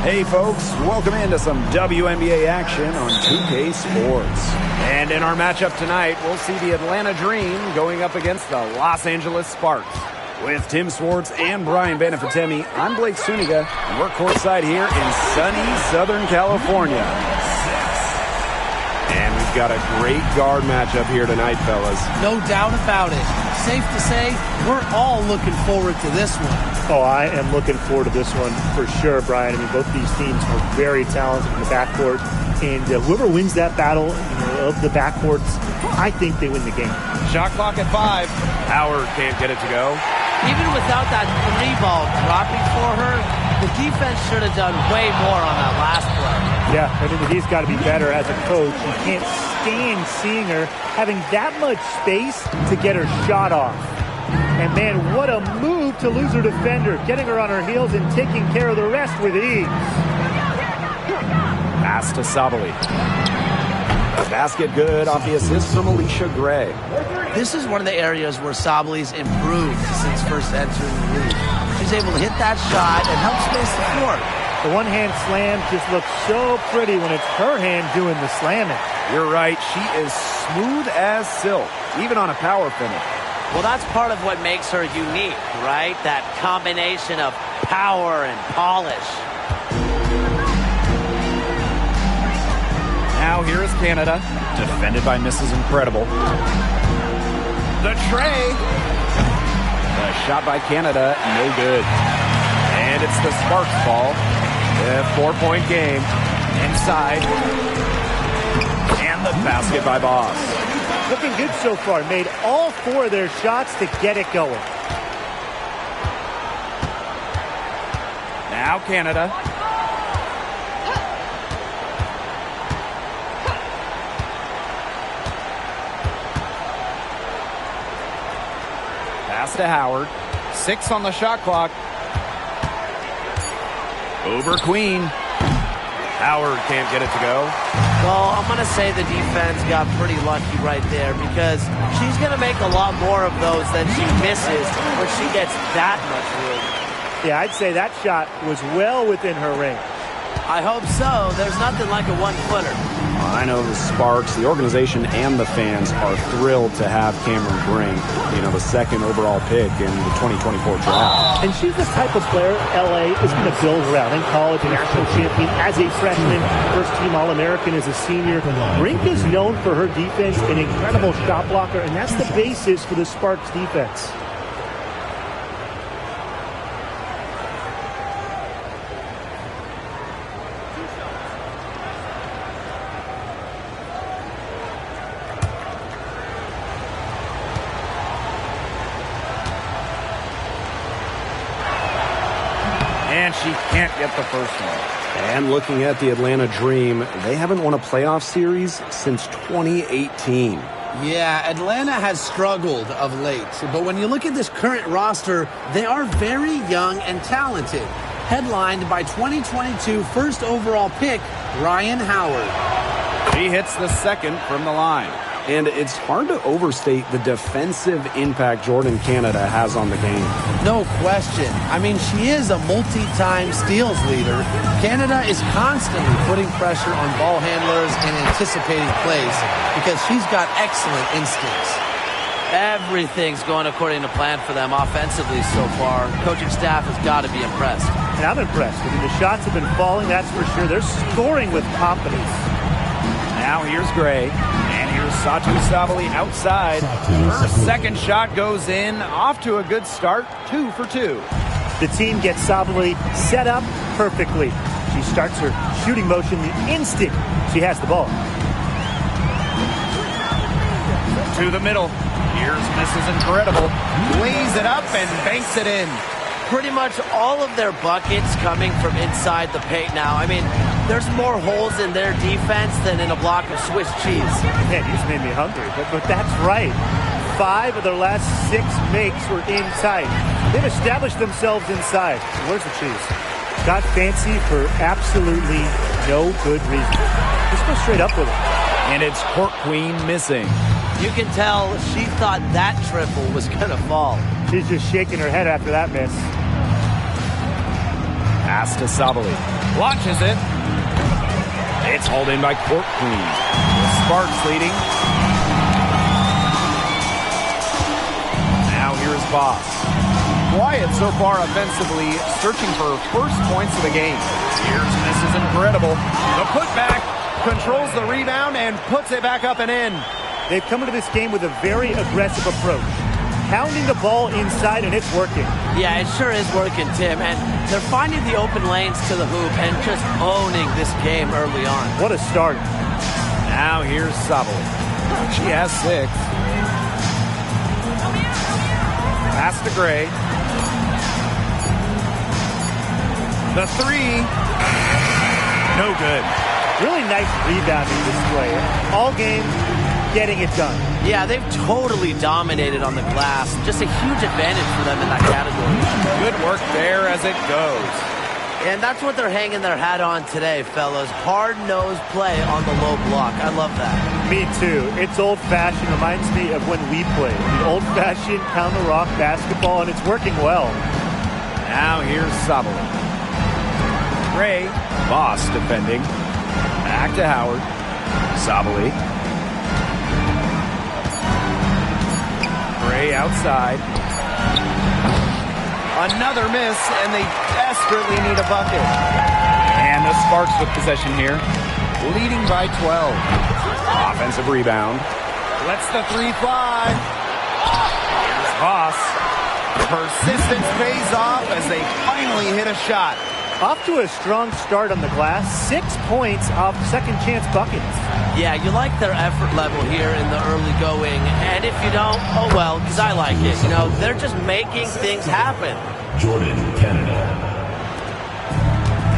Hey folks, welcome into some WNBA action on 2K Sports. And in our matchup tonight, we'll see the Atlanta Dream going up against the Los Angeles Sparks. With Tim Swartz and Brian Banafitemi, I'm Blake Suniga, and we're courtside here in sunny Southern California. And we've got a great guard matchup here tonight, fellas. No doubt about it. Safe to say, we're all looking forward to this one. Oh, I am looking forward to this one for sure, Brian. I mean, both these teams are very talented in the backcourt, and whoever wins that battle of the backcourts, I think they win the game. Shot clock at 5. Howard can't get it to go. Even without that 3-ball dropping for her, the defense should have done way more on that last play. Yeah, I mean, he's got to be better as a coach. You can't stand seeing her having that much space to get her shot off. And, man, what a move to lose her defender, getting her on her heels and taking care of the rest with ease. Pass to Sabali. A basket good off the assist from Alicia Gray. This is one of the areas where Sabali's improved since first entering the league. She's able to hit that shot and help space the floor. The one-hand slam just looks so pretty when it's her hand doing the slamming. You're right. She is smooth as silk, even on a power finish. Well, that's part of what makes her unique, right? That combination of power and polish. Now here is Canada, defended by Mrs. Incredible. The tray. The shot by Canada, no good. And it's the Sparks ball. A 4-point game. Inside. And the basket by Boss. Looking good so far. Made all 4 of their shots to get it going. Now Canada. Pass to Howard. 6 on the shot clock. Over Queen. Howard can't get it to go. Well, I'm going to say the defense got pretty lucky right there because she's going to make a lot more of those than she misses when she gets that much room. Yeah, I'd say that shot was well within her range. I hope so. There's nothing like a one-footer. I know the Sparks, the organization, and the fans are thrilled to have Cameron Brink, the second overall pick in the 2024 draft. And she's the type of player LA is going to build around. In college, a national champion as a freshman, first-team All-American as a senior. Brink is known for her defense, an incredible shot blocker, and that's the basis for the Sparks defense. And she can't get the first one. And looking at the Atlanta Dream, they haven't won a playoff series since 2018. Yeah, Atlanta has struggled of late. But when you look at this current roster, they are very young and talented. Headlined by 2022 first overall pick, Ryan Howard. She hits the second from the line. And it's hard to overstate the defensive impact Jordan Canada has on the game. No question. I mean, she is a multi-time steals leader. Canada is constantly putting pressure on ball handlers and anticipating plays because she's got excellent instincts. Everything's going according to plan for them offensively so far. Coaching staff has got to be impressed. And I'm impressed. I mean, the shots have been falling, that's for sure. They're scoring with confidence. Now here's Gray. Here's Satu Sabali outside. Her second shot goes in. Off to a good start. 2 for 2. The team gets Sabali set up perfectly. She starts her shooting motion the instant she has the ball. To the middle. Here's Mrs. Incredible. Lays it up and banks it in. Pretty much all of their buckets coming from inside the paint now. I mean, there's more holes in their defense than in a block of Swiss cheese. Man, you just made me hungry, but that's right. 5 of their last 6 makes were inside. They've established themselves inside. Where's the cheese? Got fancy for absolutely no good reason. Just go straight up with it. And it's Court Queen missing. You can tell she thought that triple was going to fall. She's just shaking her head after that miss. Pass to Sabali. Launches it. It's hauled in by Court Queen. The Sparks leading. Now here's Boss. Quiet so far offensively, searching for first points of the game. Here's Mrs. Incredible. The putback, controls the rebound, and puts it back up and in. They've come into this game with a very aggressive approach. Pounding the ball inside, and it's working. Yeah, it sure is working, Tim. And they're finding the open lanes to the hoop and just owning this game early on. What a start. Now here's Sabali. She has 6. Pass to Gray. The 3. No good. Really nice rebounding display. All game, getting it done. Yeah, they've totally dominated on the glass. Just a huge advantage for them in that category. Good work there as it goes. And that's what they're hanging their hat on today, fellas. Hard-nosed play on the low block. I love that. Me too. It's old-fashioned. Reminds me of when we played. The old-fashioned pound-the-rock basketball, and it's working well. Now here's Sabali. Gray, Boss defending. Back to Howard. Sabali. Gray outside. Another miss, and they desperately need a bucket. And the Sparks with possession here, leading by 12. Offensive rebound. Lets the 3 fly. Here's Voss. Persistence pays off as they finally hit a shot. Off to a strong start on the glass. 6 points off second-chance buckets. Yeah, you like their effort level here in the early going. And if you don't, oh well, because I like it. You know, they're just making things happen. Jordan, Canada.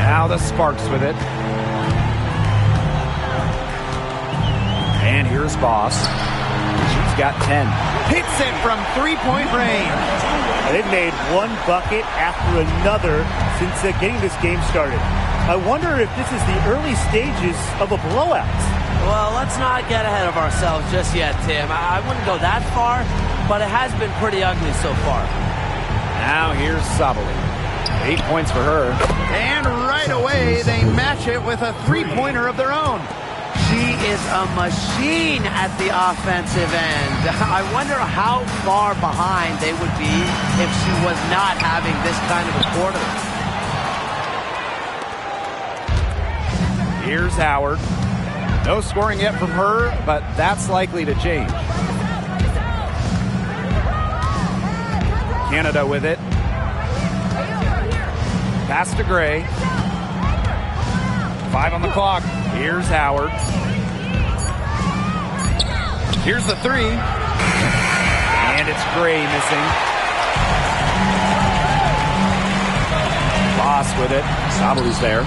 Now the Sparks with it. And here's Boss. She's got 10. Hits it from 3-point range. They've made one bucket after another since getting this game started. I wonder if this is the early stages of a blowout. Well, let's not get ahead of ourselves just yet, Tim. I wouldn't go that far, but it has been pretty ugly so far. Now here's Sabali. 8 points for her. And right away, they match it with a 3-pointer of their own. She is a machine at the offensive end. I wonder how far behind they would be if she was not having this kind of a quarter. Here's Howard. No scoring yet from her, but that's likely to change. Canada with it. Pass to Gray. 5 on the clock. Here's Howard. Here's the 3. And it's Gray missing. Boss with it. Sabali's there.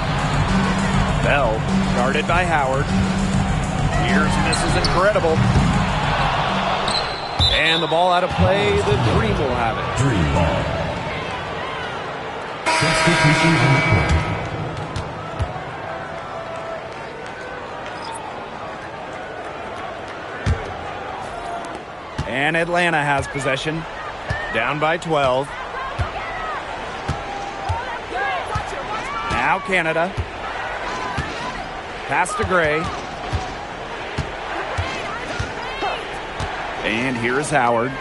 Bell, guarded by Howard. Here's Mrs. Incredible. And the ball out of play. The Dream will have it. Dream ball. Substitution on the court. And Atlanta has possession. Down by 12. Now Canada. Pass to Gray. And here is Howard.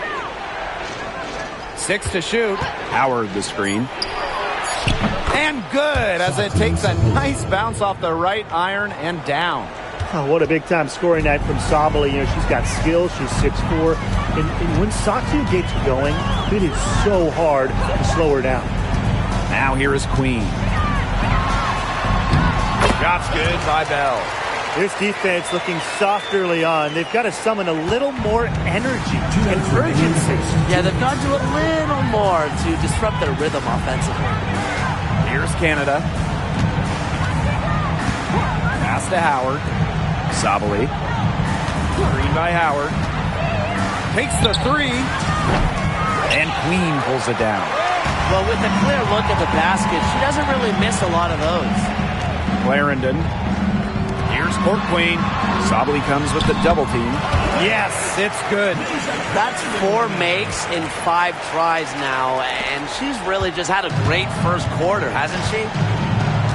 6 to shoot. Howard the screen. And good as it takes a nice bounce off the right iron and down. Oh, what a big-time scoring night from Sabali. You know, she's got skills. She's 6'4". And when Satu gets going, it is so hard to slow her down. Now here is Queen. Shot's good by Bell. This defense looking soft early on. They've got to summon a little more energy and urgency. Yeah, they've got to do a little more to disrupt their rhythm offensively. Here's Canada. Pass to Howard. Sabali. Screen by Howard. Takes the 3. And Queen pulls it down. Well, with a clear look at the basket, she doesn't really miss a lot of those. Clarendon. Here's Here's Court Queen. Sabali comes with the double team. Yes, it's good. That's 4 makes in 5 tries now, and she's really just had a great first quarter, hasn't she?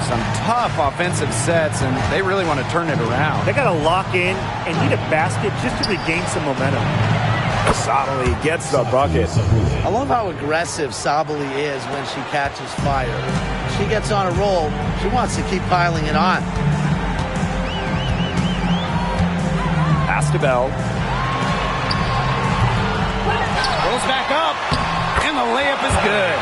Some tough offensive sets, and they really want to turn it around. They got to lock in and need a basket just to regain some momentum. Sabali gets the bucket. I love how aggressive Sabali is when she catches fire. She gets on a roll. She wants to keep piling it on. Pass to Bell. Rolls back up, and the layup is good.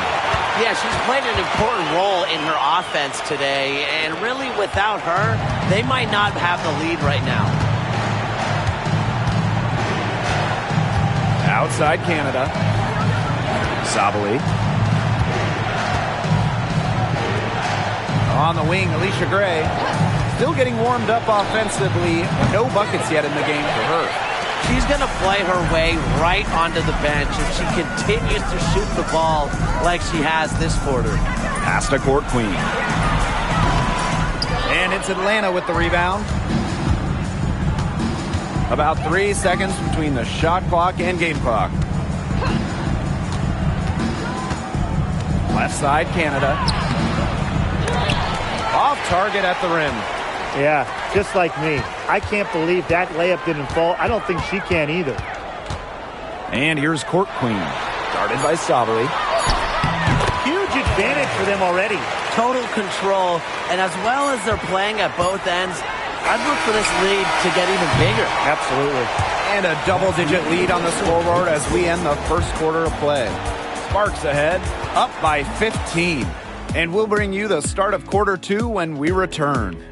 Yeah, she's played an important role in her offense today, and really without her, they might not have the lead right now. Outside Canada. Sabali. On the wing, Alicia Gray. Still getting warmed up offensively. No buckets yet in the game for her. She's going to play her way right onto the bench if she continues to shoot the ball like she has this quarter. Pass to Court Queen. And it's Atlanta with the rebound. About 3 seconds between the shot clock and game clock. Left side, Canada. Off target at the rim. Yeah, just like me. I can't believe that layup didn't fall. I don't think she can either. And here's Court Queen. Guarded by Sabali. Huge advantage for them already. Total control, and as well as they're playing at both ends, I'd look for this lead to get even bigger. Absolutely. And a double-digit lead on the scoreboard as we end the first quarter of play. Sparks ahead, up by 15. And we'll bring you the start of quarter 2 when we return.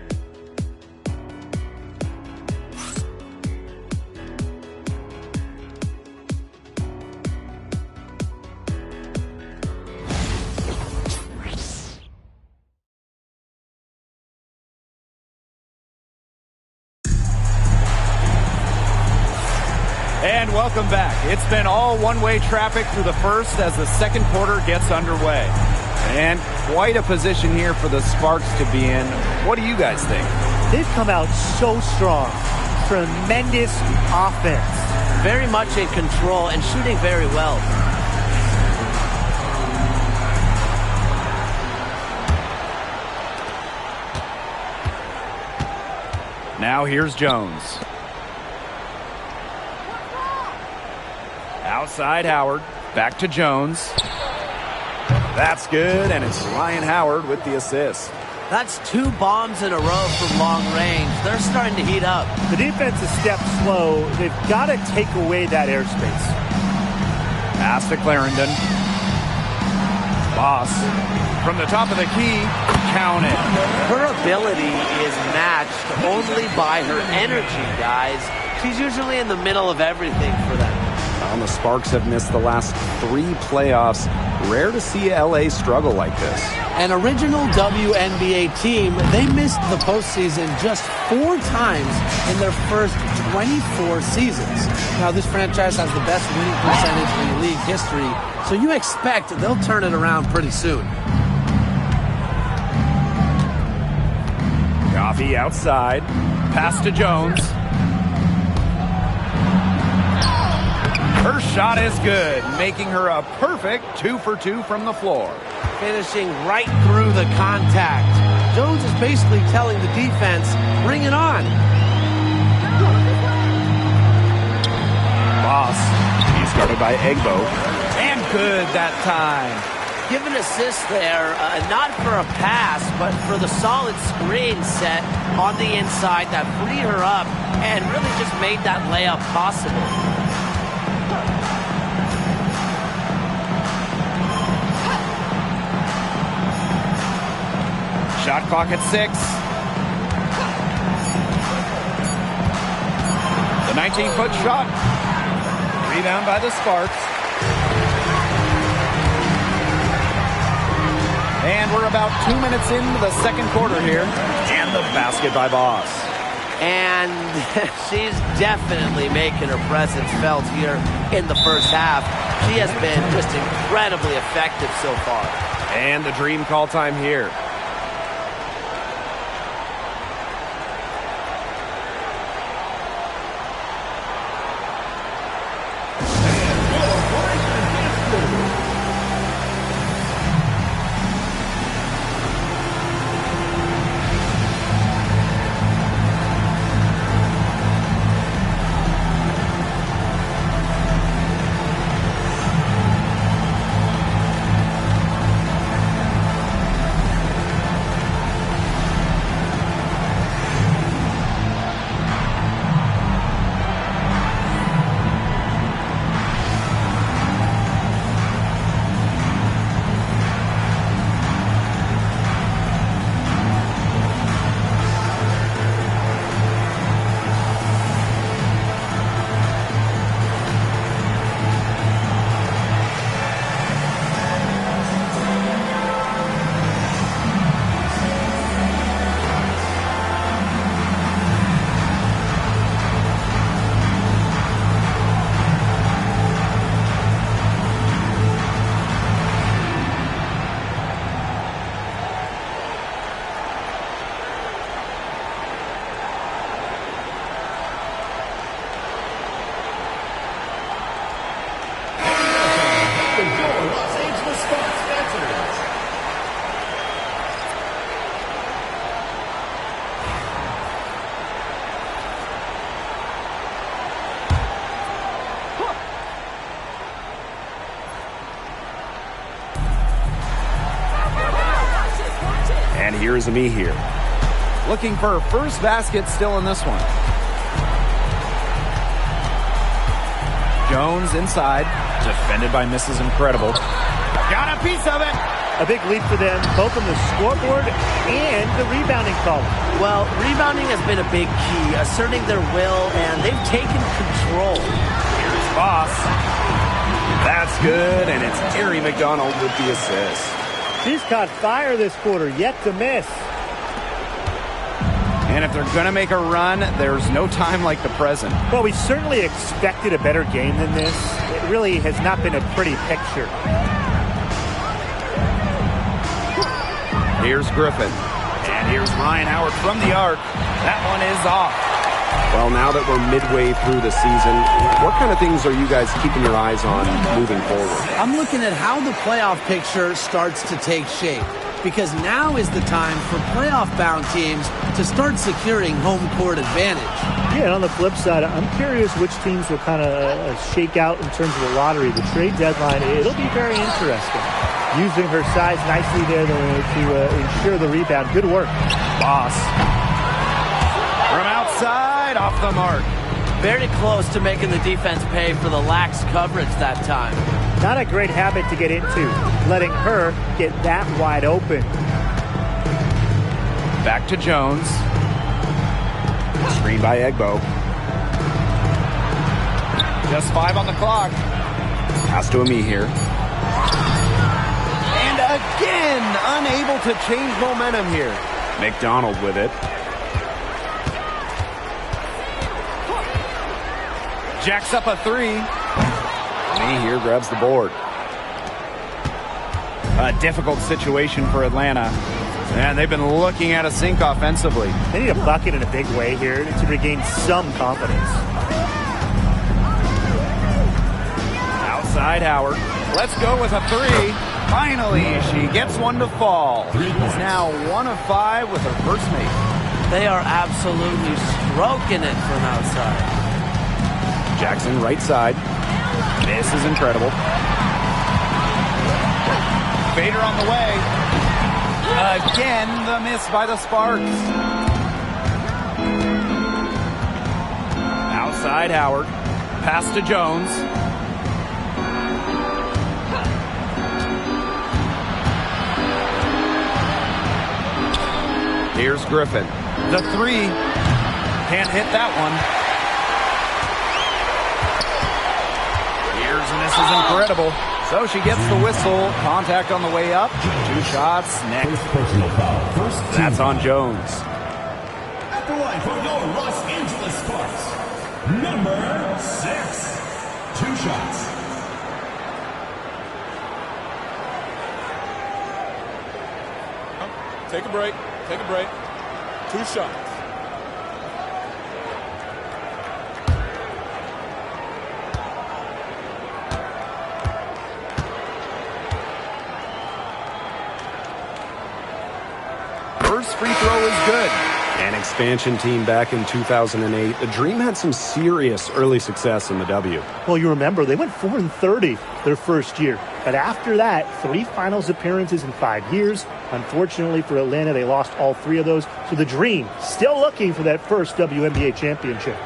And welcome back. It's been all one-way traffic through the first as the second quarter gets underway. And quite a position here for the Sparks to be in. What do you guys think? They've come out so strong. Tremendous offense. Very much in control and shooting very well. Now here's Jones. Outside Howard. Back to Jones. That's good, and it's Ryan Howard with the assist. That's 2 bombs in a row from long range. They're starting to heat up. The defense is stepped slow. They've got to take away that airspace. Pass to Clarendon. Boss. From the top of the key, count it. Her ability is matched only by her energy, guys. She's usually in the middle of everything for them. Well, the Sparks have missed the last 3 playoffs. Rare to see LA struggle like this. An original WNBA team, they missed the postseason just 4 times in their first 24 seasons. Now, this franchise has the best winning percentage in league history, so you expect they'll turn it around pretty soon. Coffee outside. Pass to Jones. Her shot is good, making her a perfect 2 for 2 from the floor. Finishing right through the contact. Jones is basically telling the defense, bring it on. Boss. He's guarded by Egbo. And good that time. Give an assist there, not for a pass, but for the solid screen set on the inside that freed her up and really just made that layup possible. Shot clock at 6. The 19-foot shot. Rebound by the Sparks. And we're about 2 minutes into the second quarter here. And the basket by Boss. And she's definitely making her presence felt here in the first half. She has been just incredibly effective so far. And the dream call time here. And here's me here. Looking for her first basket still in this one. Jones inside. Defended by Mrs. Incredible. Got a piece of it. A big lead for them, both on the scoreboard and the rebounding column. Well, rebounding has been a big key, asserting their will, and they've taken control. Here's Boss. That's good, and it's Terry McDonald with the assist. She's caught fire this quarter, yet to miss. And if they're going to make a run, there's no time like the present. Well, we certainly expected a better game than this. It really has not been a pretty picture. Here's Griffin. And here's Ryan Howard from the arc. That one is off. Well, now that we're midway through the season, what kind of things are you guys keeping your eyes on moving forward? I'm looking at how the playoff picture starts to take shape, because now is the time for playoff-bound teams to start securing home court advantage. Yeah, and on the flip side, I'm curious which teams will kind of shake out in terms of the lottery. The trade deadline, it'll be very interesting. Using her size nicely there to ensure the rebound. Good work. Boss. From outside, off the mark. Very close to making the defense pay for the lax coverage that time. Not a great habit to get into, letting her get that wide open. Back to Jones. Screen by Egbo. Just 5 on the clock. Pass to me here. And again, unable to change momentum here. McDonald with it. Jacks up a 3. Me here grabs the board. A difficult situation for Atlanta. And they've been looking at a sink offensively. They need a bucket in a big way here to regain some confidence. Outside Howard. Let's go with a 3. Finally, she gets one to fall. She's now 1 of 5 with her first make. They are absolutely stroking it from outside. Jackson right side. This is incredible. Fader on the way. Again, the miss by the Sparks. Outside Howard. Pass to Jones. Here's Griffin. The 3. Can't hit that one. Here's Mrs. Incredible. So she gets the whistle. Contact on the way up. 2 shots next. Personal foul. First team. That's on Jones. At the line for your Los Angeles Sparks, number 6. 2 shots. Take a break. Take a break. 2 shots. First free throw is good. An expansion team back in 2008. The Dream had some serious early success in the W. Well, you remember, they went 4-30 their first year. But after that, 3 finals appearances in 5 years. Unfortunately for Atlanta, they lost all 3 of those. So the Dream still looking for that first WNBA championship.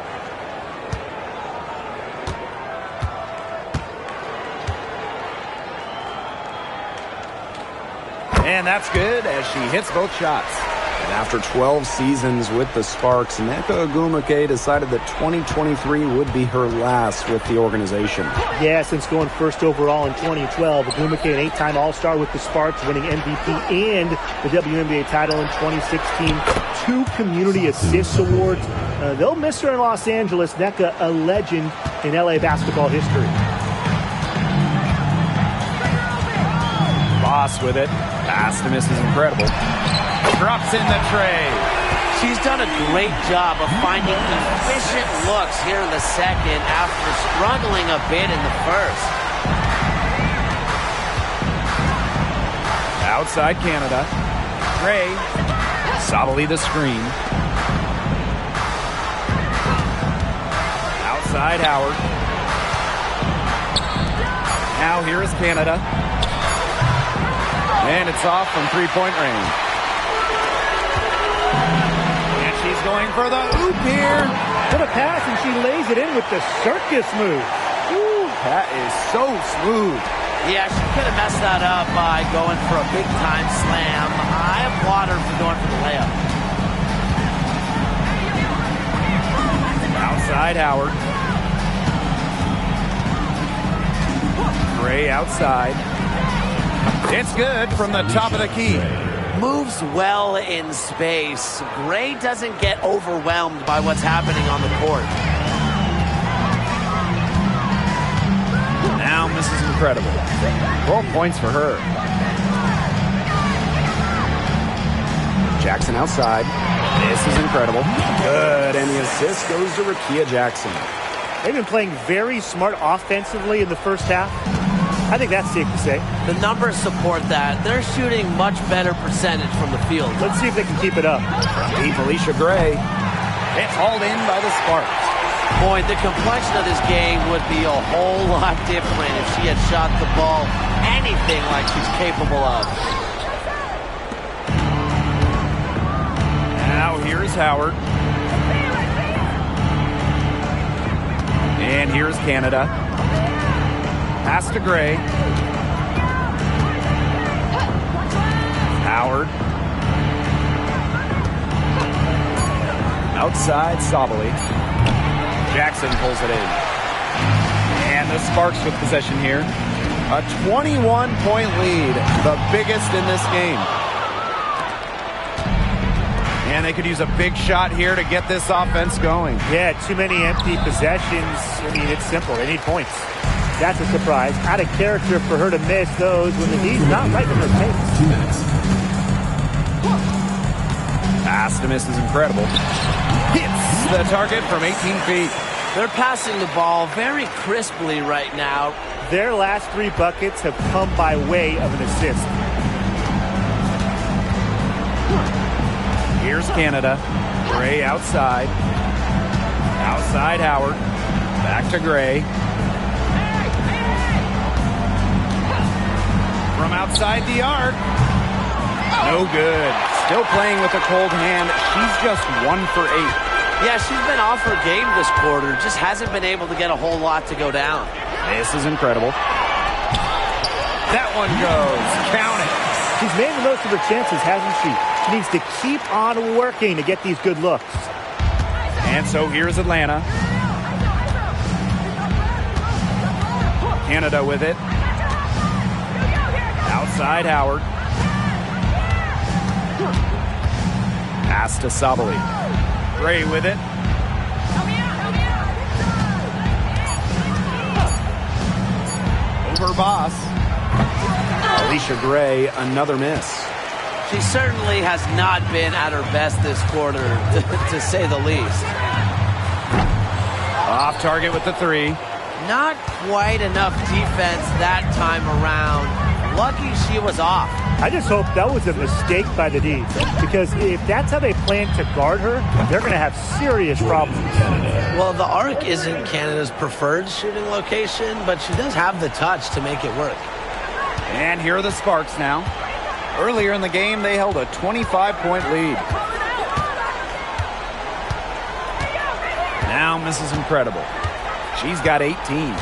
And that's good as she hits both shots. And after 12 seasons with the Sparks, Nneka Ogwumike decided that 2023 would be her last with the organization. Yeah, since going first overall in 2012, Ogwumike, an 8-time All-Star with the Sparks, winning MVP and the WNBA title in 2016. 2 Community Assists Awards. They'll miss her in Los Angeles. Nneka, a legend in LA basketball history. Boss with it. Pass to Mrs. Incredible. Drops in the tray. She's done a great job of finding efficient looks here in the second after struggling a bit in the first. Outside Canada. Ray. Solidly the screen. Outside Howard. Now here is Canada. And it's off from 3-point range. going for the oop here. What a pass, and she lays it in with the circus move. Ooh, that is so smooth. Yeah, she could have messed that up by going for a big-time slam. I applaud her for going for the layup. Outside Howard. Gray outside. It's good from the top of the key. Moves well in space. Gray doesn't get overwhelmed by what's happening on the court. Now Mrs. Incredible. 12 points for her. Jackson outside. This is incredible. Good, and the assist goes to Rakia Jackson. They've been playing very smart offensively in the first half. I think that's safe to say. The numbers support that. They're shooting much better percentage from the field. Let's see if they can keep it up. Deep Alicia Gray. It's hauled in by the Sparks. Boy, the complexion of this game would be a whole lot different if she had shot the ball anything like she's capable of. Now here's Howard. And here's Canada. Pass to Gray. Howard. Outside Sabali. Jackson pulls it in. And the Sparks with possession here. A 21-point lead, the biggest in this game. And they could use a big shot here to get this offense going. Yeah, too many empty possessions. I mean, it's simple. They need points. That's a surprise. Out of character for her to miss those when the D's not right in her pace. 2 minutes. Pass to miss is incredible. Hits the target from 18 feet. They're passing the ball very crisply right now. Their last 3 buckets have come by way of an assist. Here's Canada. Gray outside. Outside Howard. Back to Gray. From outside the arc. No good. Still playing with a cold hand. She's just 1 for 8. Yeah, she's been off her game this quarter. Just hasn't been able to get a whole lot to go down. This is incredible. That one goes. Count it. She's made the most of her chances, hasn't she? She needs to keep on working to get these good looks. And so here's Atlanta. Canada with it. Outside Howard. Pass to Sabali. Gray with it. Over Boss. Alicia Gray, another miss. She certainly has not been at her best this quarter, to say the least. Off target with the 3. Not quite enough defense that time around. Lucky she was off. I just hope that was a mistake by the D's, because if that's how they plan to guard her, they're going to have serious problems. Well, the arc isn't Canada's preferred shooting location, but she does have the touch to make it work. And here are the Sparks now. Earlier in the game, they held a 25-point lead. Now Mrs. Incredible. She's got 18.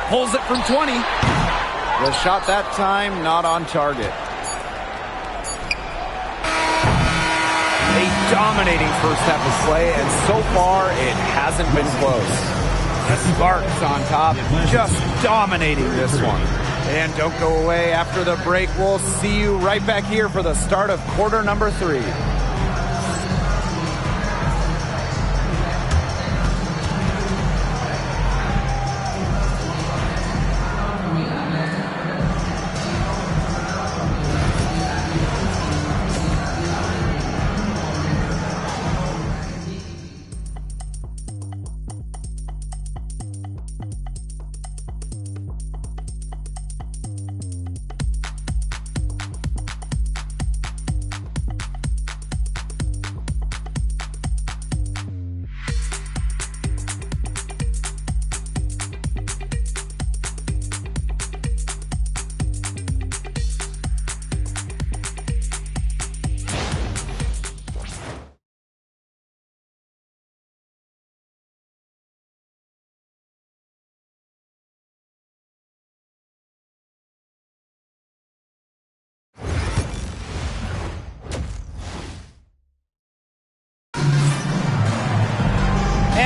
Pulls it from 20. The shot that time, not on target. A dominating first half of play, and so far, it hasn't been close. The Sparks on top, just dominating this one. And don't go away after the break. We'll see you right back here for the start of quarter number 3.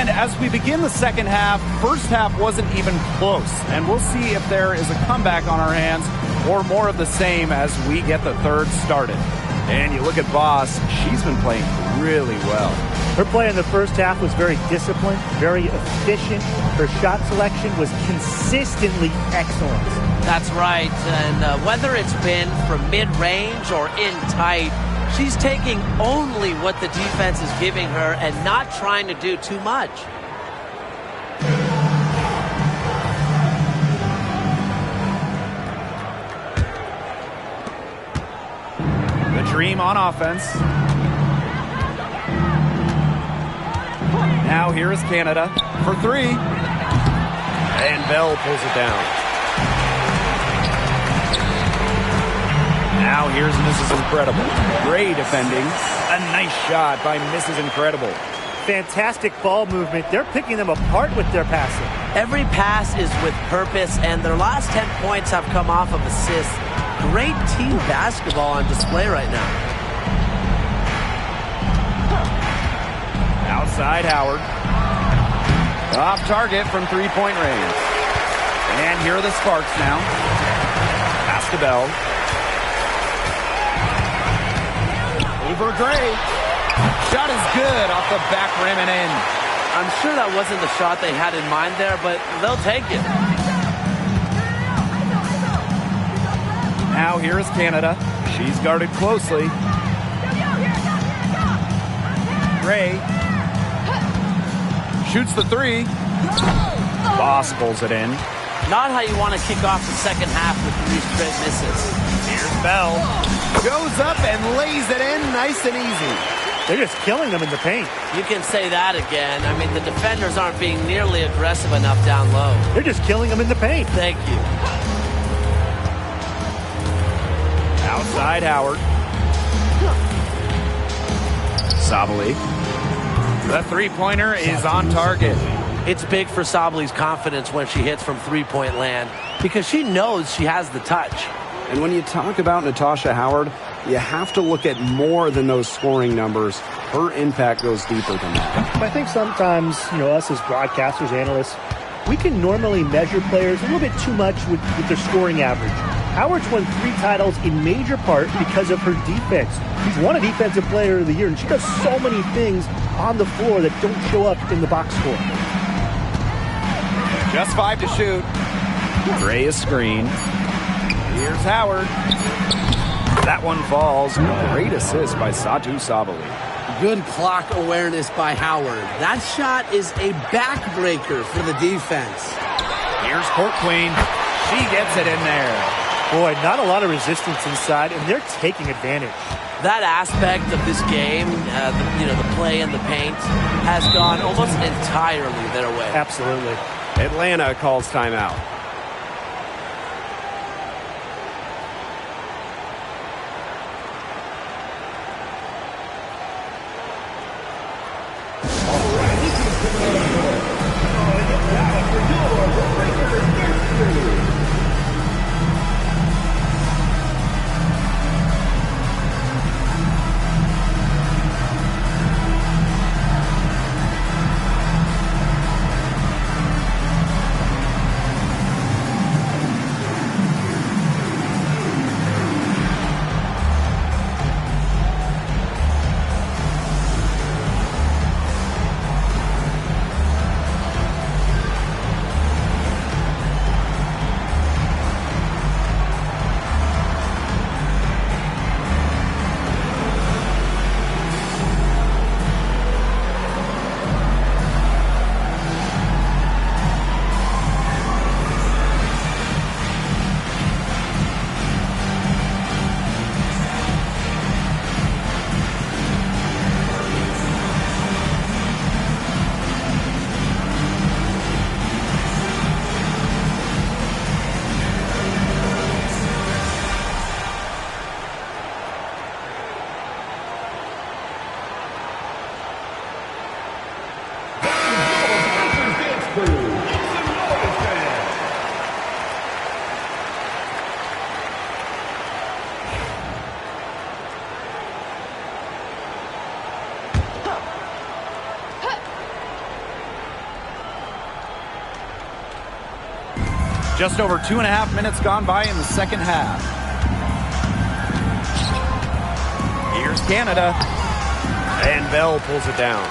And as we begin the second half, first half wasn't even close. And we'll see if there is a comeback on our hands or more of the same as we get the third started. And you look at Voss, she's been playing really well. Her play in the first half was very disciplined, very efficient. Her shot selection was consistently excellent. That's right. And whether it's been from mid-range or in tight, she's taking only what the defense is giving her and not trying to do too much. The Dream on offense. Now here is Canada for three. And Bell pulls it down. Now here's Mrs. Incredible. Gray defending. A nice shot by Mrs. Incredible. Fantastic ball movement. They're picking them apart with their passing. Every pass is with purpose, and their last 10 points have come off of assists. Great team basketball on display right now. Outside Howard. Off target from three-point range. And here are the Sparks now. Pass to Bell. Over Gray. Shot is good off the back rim and in. I'm sure that wasn't the shot they had in mind there, but they'll take it. Now here is Canada. She's guarded closely. Gray shoots the three. Voss pulls it in. Not how you want to kick off the second half with 3 straight misses. Here's Bell. Goes up and lays it in nice and easy. They're just killing them in the paint. You can say that again. I mean, the defenders aren't being nearly aggressive enough down low. They're just killing them in the paint. Thank you. Outside Howard. Sabali. The three-pointer is on target. It's big for Sabali's confidence when she hits from three-point land because she knows she has the touch. And when you talk about Natasha Howard, you have to look at more than those scoring numbers. Her impact goes deeper than that. I think sometimes, us as broadcasters, analysts, we can normally measure players a little bit too much with their scoring average. Howard's won 3 titles in major part because of her defense. She's won a Defensive Player of the Year, and she does so many things on the floor that don't show up in the box score. Just 5 to shoot. Gray is screened. Here's Howard. That one falls. Great assist by Satu Sabali. Good clock awareness by Howard. That shot is a backbreaker for the defense. Here's Court Queen. She gets it in there. Boy, not a lot of resistance inside, and they're taking advantage. That aspect of this game, the play in the paint, has gone almost entirely their way. Absolutely. Atlanta calls timeout. Just over 2.5 minutes gone by in the second half. Here's Canada. And Bell pulls it down.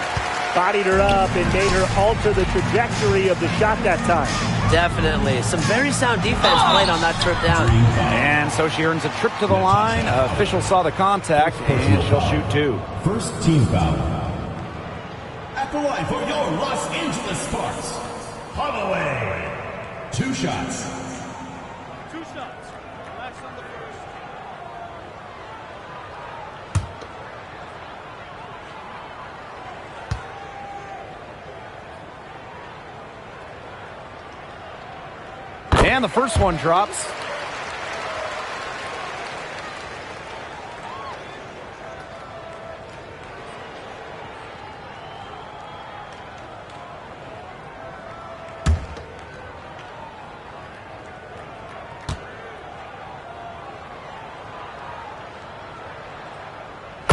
Bodied her up and made her alter the trajectory of the shot that time. Definitely. Some very sound defense played on that trip down. And so she earns a trip to the line. Official saw the contact, and she'll shoot 2. First team foul. At the line for your Los Angeles Sparks, Holloway. 2 shots. 2 shots. Relax on the first. And the first one drops.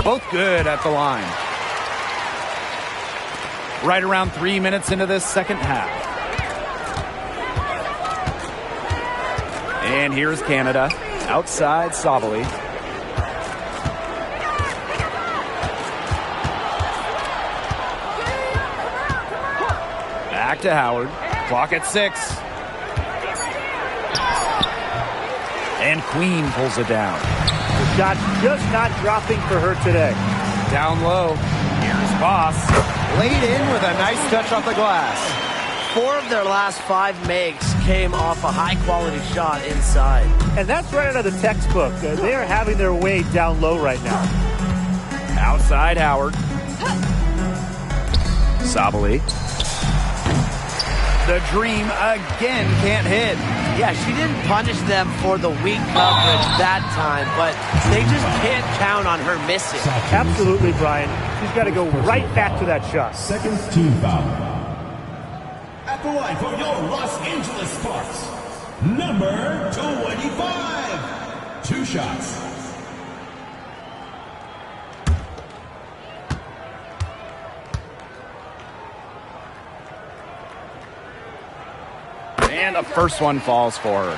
Both good at the line. Right around 3 minutes into this second half. And here's Canada. Outside Sabali. Back to Howard. Clock at 6. And Queen pulls it down. The shot's just not dropping for her today. Down low. Here's Boss. Laid in with a nice touch off the glass. 4 of their last 5 makes came off a high-quality shot inside. And that's right out of the textbook. They are having their way down low right now. Outside Howard. Sabali. The Dream again can't hit. Yeah, she didn't punish them for the weak coverage that time, but they just can't count on her missing. Absolutely, Brian. She's got to go right back to that shot. Second team foul. At the line for your Los Angeles Sparks, number 25. 2 shots. And the first one falls for her.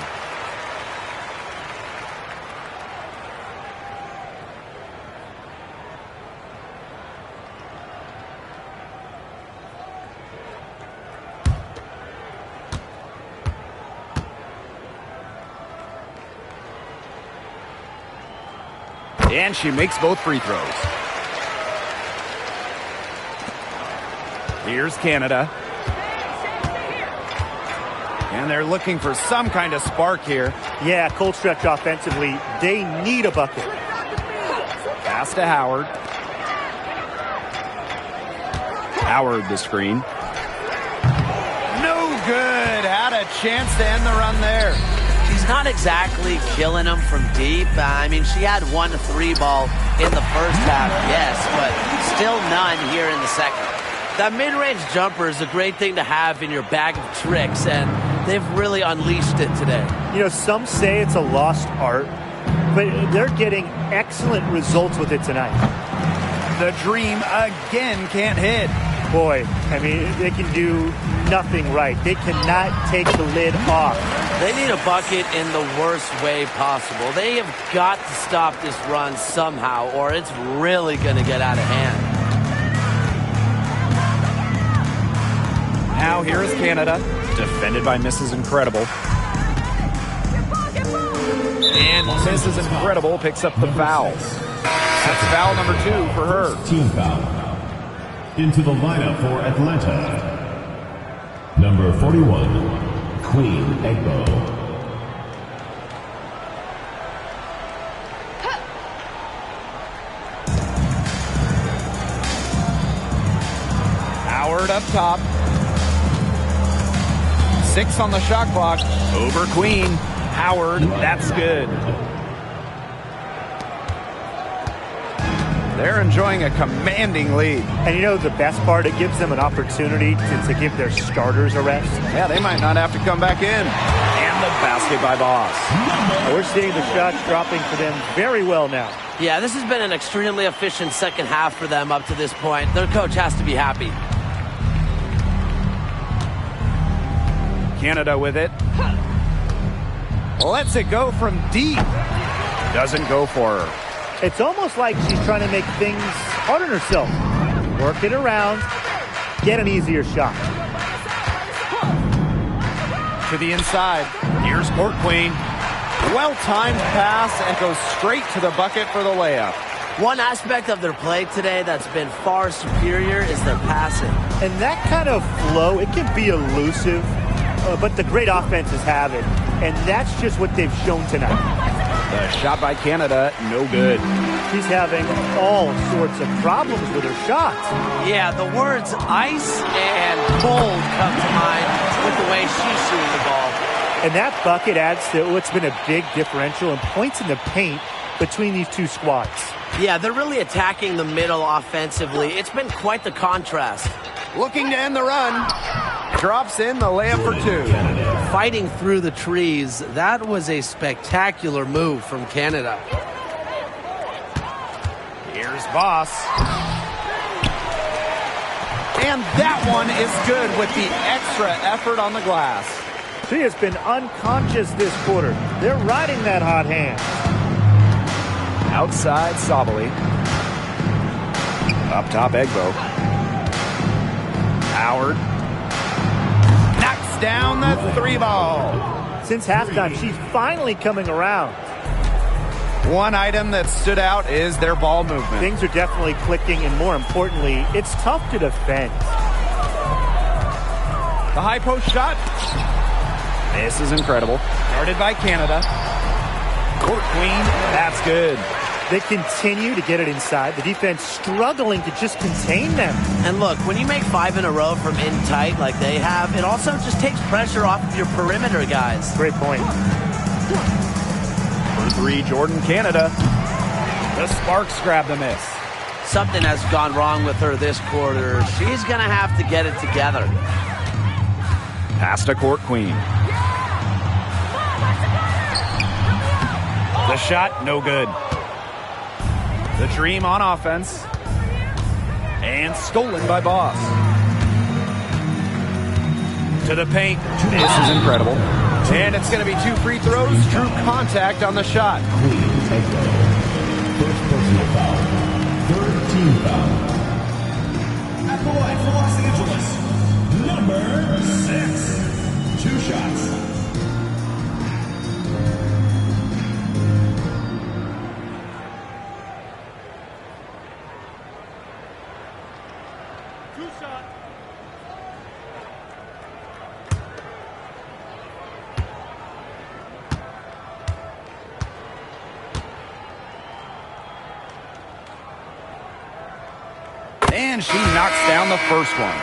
And she makes both free throws. Here's Canada. And they're looking for some kind of spark here. Yeah, cold stretch offensively. They need a bucket. Pass to Howard. Howard the screen. No good. Had a chance to end the run there. She's not exactly killing them from deep. I mean, she had 1 3-ball in the first half, yes, but still none here in the second. That mid-range jumper is a great thing to have in your bag of tricks, and they've really unleashed it today. You know, some say it's a lost art, but they're getting excellent results with it tonight. The Dream again can't hit. Boy, I mean, they can do nothing right. They cannot take the lid off. They need a bucket in the worst way possible. They have got to stop this run somehow, or it's really going to get out of hand. Now here is Canada, defended by Mrs. Incredible. And Mrs. Incredible picks up the foul. That's foul number 2 for her. Team foul. Into the lineup for Atlanta, number 41, Queen Egbo. Howard up top. 6 on the shot clock. Over Queen. Howard, that's good. They're enjoying a commanding lead. And you know the best part? It gives them an opportunity to give their starters a rest. Yeah, they might not have to come back in. And the basket by Boss. We're seeing the shots dropping for them very well now. Yeah, this has been an extremely efficient second half for them up to this point. Their coach has to be happy. Canada with it. Lets it go from deep. Doesn't go for her. It's almost like she's trying to make things hard on herself. Work it around, get an easier shot. To the inside. Here's Court Queen. Well-timed pass and goes straight to the bucket for the layup. One aspect of their play today that's been far superior is their passing. And that kind of flow, it can be elusive, but the great offenses have it. And that's just what they've shown tonight. The shot by Canada, no good. She's having all sorts of problems with her shots. Yeah, the words ice and cold come to mind with the way she's shooting the ball. And that bucket adds to what's been a big differential in points in the paint between these two squads. Yeah, they're really attacking the middle offensively. It's been quite the contrast. Looking to end the run. Drops in the layup for two. Fighting through the trees, that was a spectacular move from Canada. Here's Voss. And that one is good with the extra effort on the glass. She has been unconscious this quarter. They're riding that hot hand. Outside Sabali. Up top Egbo. Howard. Knocks down the three ball. Since halftime, she's finally coming around. One item that stood out is their ball movement. Things are definitely clicking, and more importantly, it's tough to defend. The high post shot. This is incredible. Guarded by Canada. Court Queen, that's good. They continue to get it inside. The defense struggling to just contain them. And look, when you make 5 in a row from in tight like they have, it also just takes pressure off of your perimeter guys. Great point. For three, Jordan Canada. The Sparks grab the miss. Something has gone wrong with her this quarter. She's going to have to get it together. Pass to Court Queen. The shot, no good. The dream on offense. And stolen by Boss. To the paint. This is incredible. And it's going to be 2 free throws. True contact on the shot. First personal foul. Third team foul. At the line for Los Angeles, number 6. 2 shots. And she knocks down the first one.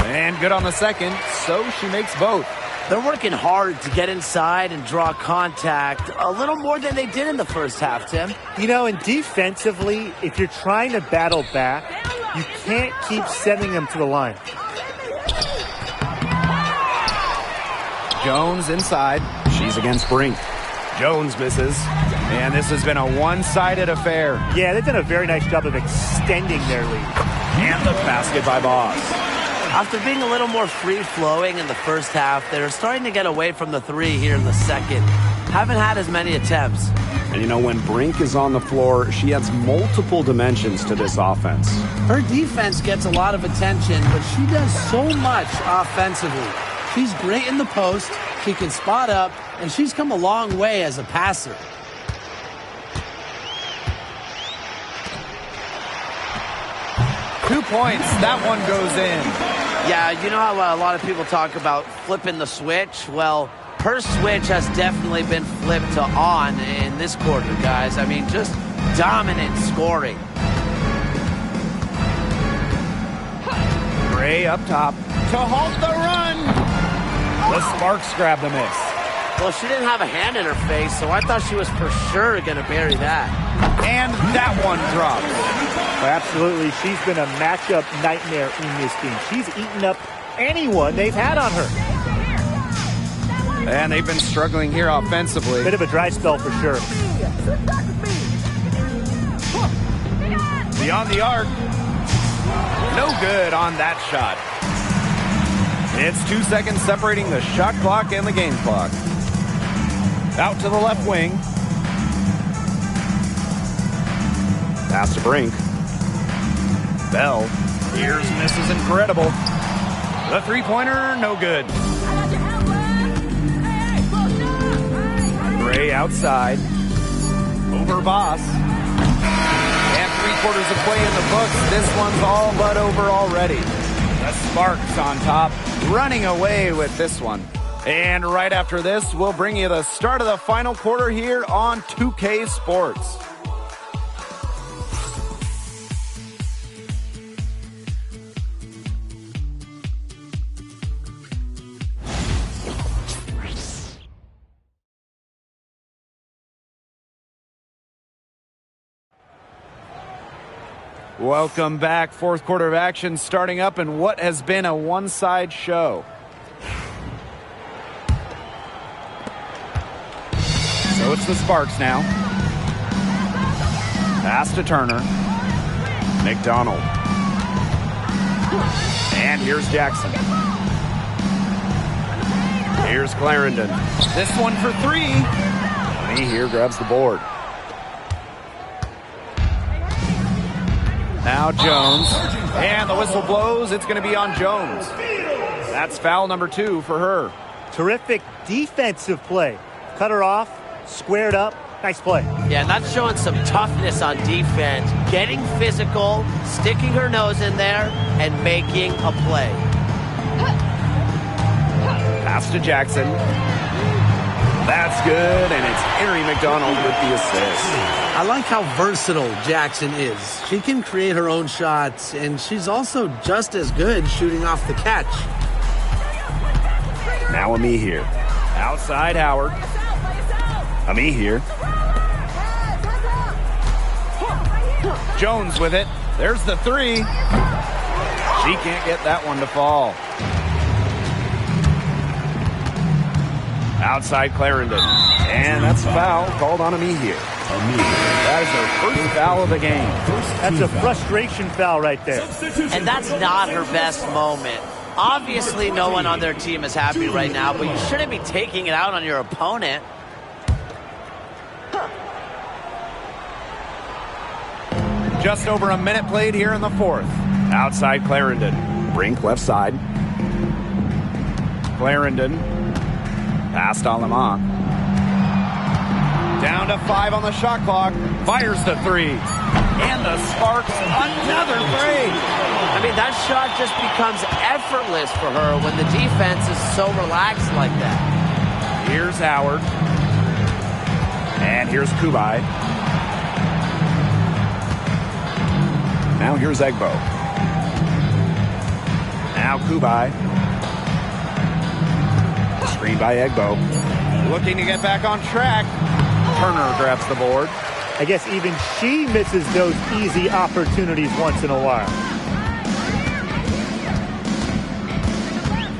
And good on the second, so she makes both. They're working hard to get inside and draw contact a little more than they did in the first half, Tim. You know, and defensively, if you're trying to battle back, you can't keep sending them to the line. Jones inside. She's against Brink. Jones misses. And this has been a one-sided affair. Yeah, they've done a very nice job of extending their lead. And the basket by Boss. After being a little more free-flowing in the first half, they're starting to get away from the three here in the second. Haven't had as many attempts. And you know, when Brink is on the floor, she adds multiple dimensions to this offense. Her defense gets a lot of attention, but she does so much offensively. She's great in the post, she can spot up, and she's come a long way as a passer. Two points. That one goes in. Yeah, you know how a lot of people talk about flipping the switch? Well, her switch has definitely been flipped to on in this quarter, guys. I mean, just dominant scoring. Gray up top to halt the run. The Sparks grab the miss. Well, she didn't have a hand in her face, so I thought she was for sure going to bury that. And that one drops. Absolutely. She's been a matchup nightmare in this game. She's eaten up anyone they've had on her. And they've been struggling here offensively. Bit of a dry spell for sure. Beyond the arc. No good on that shot. It's 2 seconds separating the shot clock and the game clock. Out to the left wing. Pass to Brink. Bell. Here's Mrs. Incredible. The three-pointer, no good. Gray outside. Over Voss. And 3/4 of play in the books. This one's all but over already. The Sparks on top, running away with this one. And right after this, we'll bring you the start of the final quarter here on 2K Sports. Welcome back. Fourth quarter of action starting up in what has been a one-side show. So it's the Sparks now. Pass to Turner. McDonald. And here's Jackson. Here's Clarendon. This one for three. Lee here grabs the board. Now Jones, and the whistle blows. It's going to be on Jones. That's foul number 2 for her. Terrific defensive play. Cut her off, squared up. Nice play. Yeah, and that's showing some toughness on defense. Getting physical, sticking her nose in there, and making a play. Pass to Jackson. That's good, and it's Harry McDonald with the assist. I like how versatile Jackson is. She can create her own shots, and she's also just as good shooting off the catch. Now Ami here. Outside Howard. Ami here. Jones with it. There's the three. She can't get that one to fall. Outside Clarendon. And that's a foul called on Ami here. That is her first foul of the game. That's a frustration foul right there. And that's not her best moment. Obviously, no one on their team is happy right now, but you shouldn't be taking it out on your opponent. Just over a minute played here in the fourth. Outside Clarendon. Brink left side. Clarendon. Pass to Alamont. Down to 5 on the shot clock. Fires the three. And the Sparks, another three. I mean, that shot just becomes effortless for her when the defense is so relaxed like that. Here's Howard. And here's Kubai. Now here's Egbo. Now Kubai. Screen by Egbo. Looking to get back on track. Turner grabs the board. I guess even she misses those easy opportunities once in a while.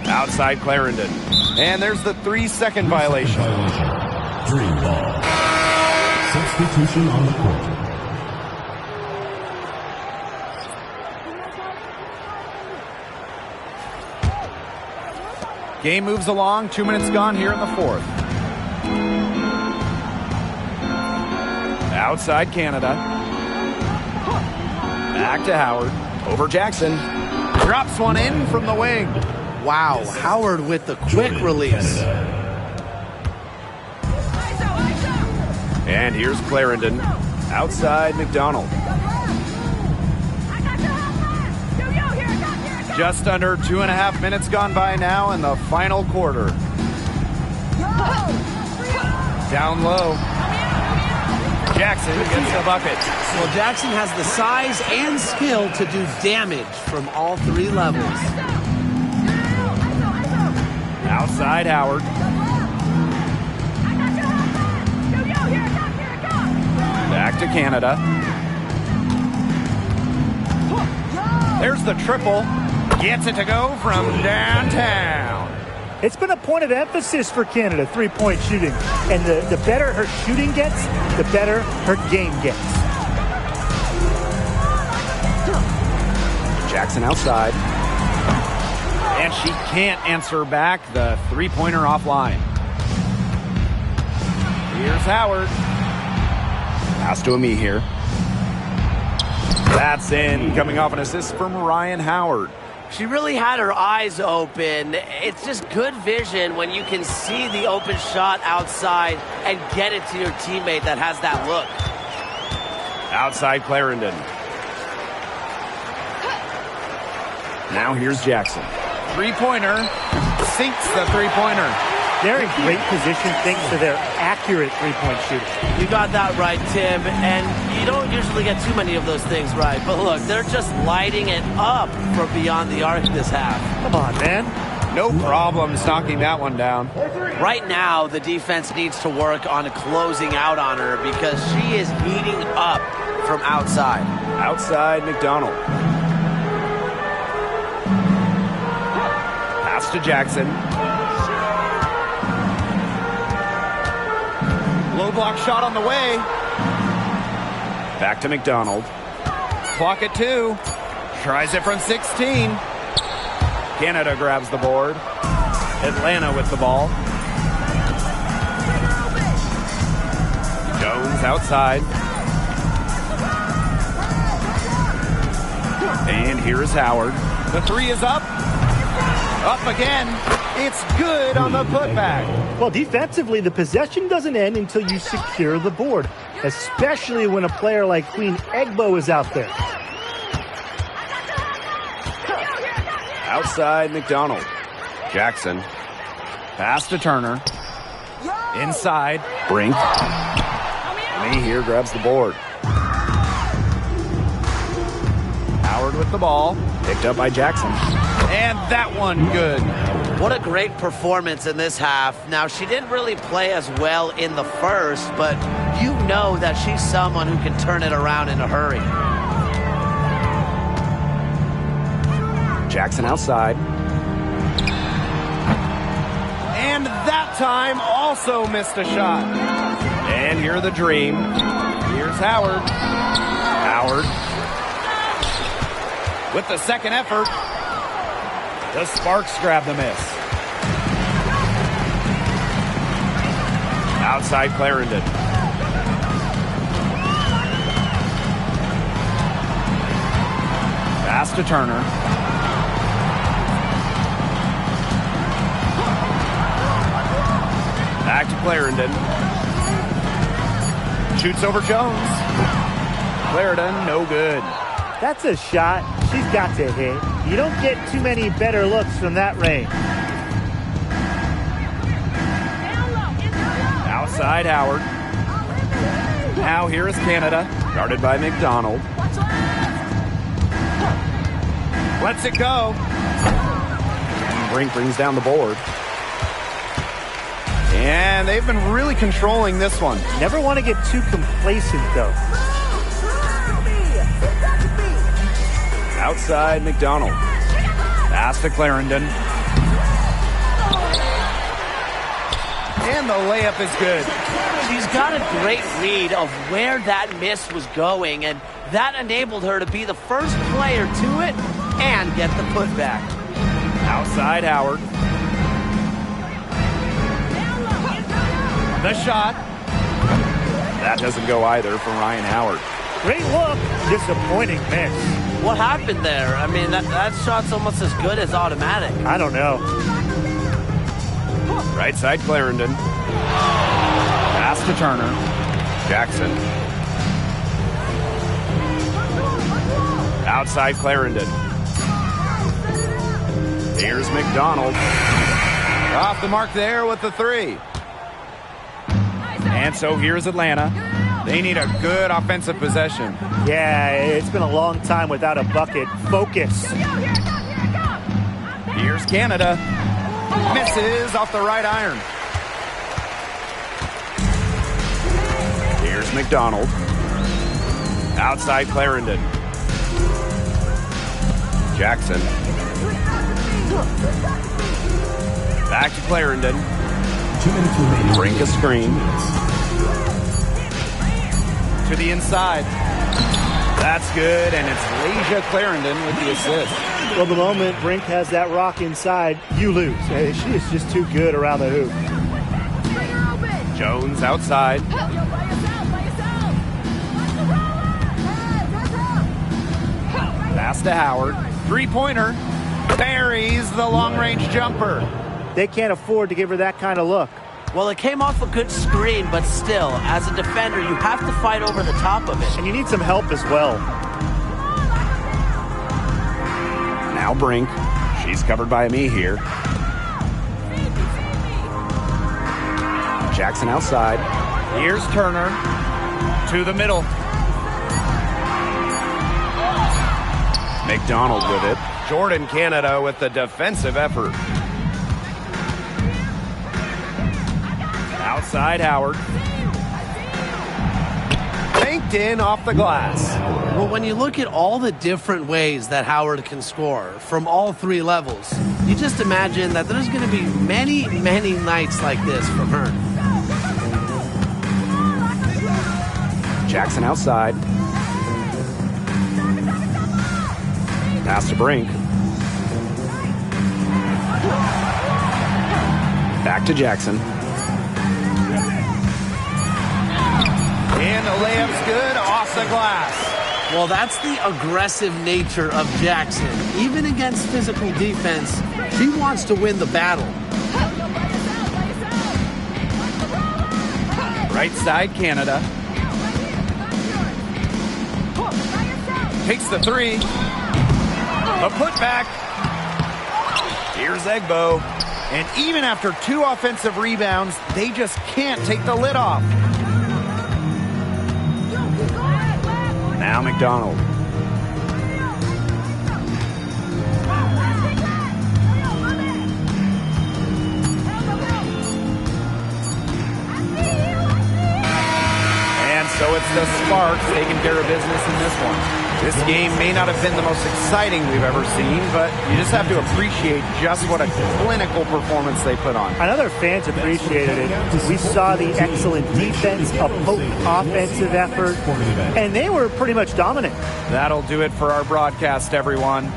Outside Clarendon. And there's the 3-second violation. Dream ball. Substitution on the court. Game moves along. 2 minutes gone here in the fourth. Outside Canada. Back to Howard. Over Jackson. Drops one in from the wing. Wow, Howard with the quick release. And here's Clarendon. Outside McDonald. Just under 2.5 minutes gone by now in the final quarter. Down low. Jackson gets the bucket. Well, Jackson has the size and skill to do damage from all 3 levels. Outside Howard. Back Back to Canada. There's the triple. Gets it to go from downtown. It's been a point of emphasis for Canada, three-point shooting. And the better her shooting gets, the better her game gets. Jackson outside. And she can't answer back the three-pointer offline. Here's Howard. Pass to Ami here. That's in, coming off an assist from Ryan Howard. She really had her eyes open. It's just good vision when you can see the open shot outside and get it to your teammate that has that look. Outside Clarendon. Now here's Jackson. Three-pointer. Sinks the three-pointer. They're in great position thanks to their accurate three-point shooting. You got that right, Tim. And you don't usually get too many of those things right. But look, they're just lighting it up from beyond the arc this half. Come on, man. No problems knocking that one down. Right now, the defense needs to work on closing out on her because she is heating up from outside. Outside McDonald. Pass to Jackson. Low block shot on the way. Back to McDonald. Clock at 2. Tries it from 16. Canada grabs the board. Atlanta with the ball. Jones outside. And here is Howard. The three is up. Up again. It's good on the putback. Well, defensively, the possession doesn't end until you secure the board, especially when a player like Queen Egbo is out there. Outside McDonald. Jackson. Pass to Turner. Inside. Brink. Me here grabs the board. Howard with the ball. Picked up by Jackson. And that one good. What a great performance in this half. Now, she didn't really play as well in the first, but you know that she's someone who can turn it around in a hurry. Jackson outside. And that time also missed a shot. And here the dream. Here's Howard. Howard. With the second effort. The Sparks grab the miss. Outside Clarendon. Pass to Turner. Back to Clarendon. Shoots over Jones. Clarendon, no good. That's a shot she's got to hit. You don't get too many better looks from that range. Outside Howard. Now here is Canada. Guarded by McDonald. Lets it go. And Brink brings down the board. And they've been really controlling this one. Never want to get too complacent, though. Outside McDonald. Pass to Clarendon. And the layup is good. She's got a great read of where that miss was going, and that enabled her to be the first player to it and get the putback. Outside Howard. The shot. That doesn't go either from Ryan Howard. Great look, disappointing miss. What happened there? I mean, that shot's almost as good as automatic. I don't know. Right side Clarendon. Pass to Turner. Jackson. Outside Clarendon. Here's McDonald. Off the mark there with the three. And so here's Atlanta. They need a good offensive possession. Yeah, it's been a long time without a bucket. Focus. Here's Canada. Misses off the right iron. Here's McDonald. Outside Clarendon. Jackson. Back to Clarendon. 2 minutes remaining. Brink a screen. To the inside. That's good, and it's Leisha Clarendon with the assist. Well, the moment Brink has that rock inside, you lose. She is just too good around the hoop. Jones outside. Pass to Howard. Three-pointer. Buries the long-range jumper. They can't afford to give her that kind of look. Well, it came off a good screen, but still, as a defender, you have to fight over the top of it. And you need some help as well. Now Brink. She's covered by me here. Jackson outside. Here's Turner. To the middle. McDonald with it. Jordan Canada with the defensive effort. Outside Howard. Banked in off the glass. Well, when you look at all the different ways that Howard can score from all three levels, you just imagine that there's going to be many, many nights like this from her. Jackson outside. Pass to Brink. Back to Jackson. And the layup's good off the glass. Well, that's the aggressive nature of Jackson. Even against physical defense, she wants to win the battle. Right side, Canada. Takes the three. A putback. Here's Egbo. And even after 2 offensive rebounds, they just can't take the lid off. Now McDonald. And so it's the Sparks taking care of business in this one. This game may not have been the most exciting we've ever seen, but you just have to appreciate just what a clinical performance they put on. I know their fans appreciated it. We saw the excellent defense, a potent offensive effort, and they were pretty much dominant. That'll do it for our broadcast, everyone.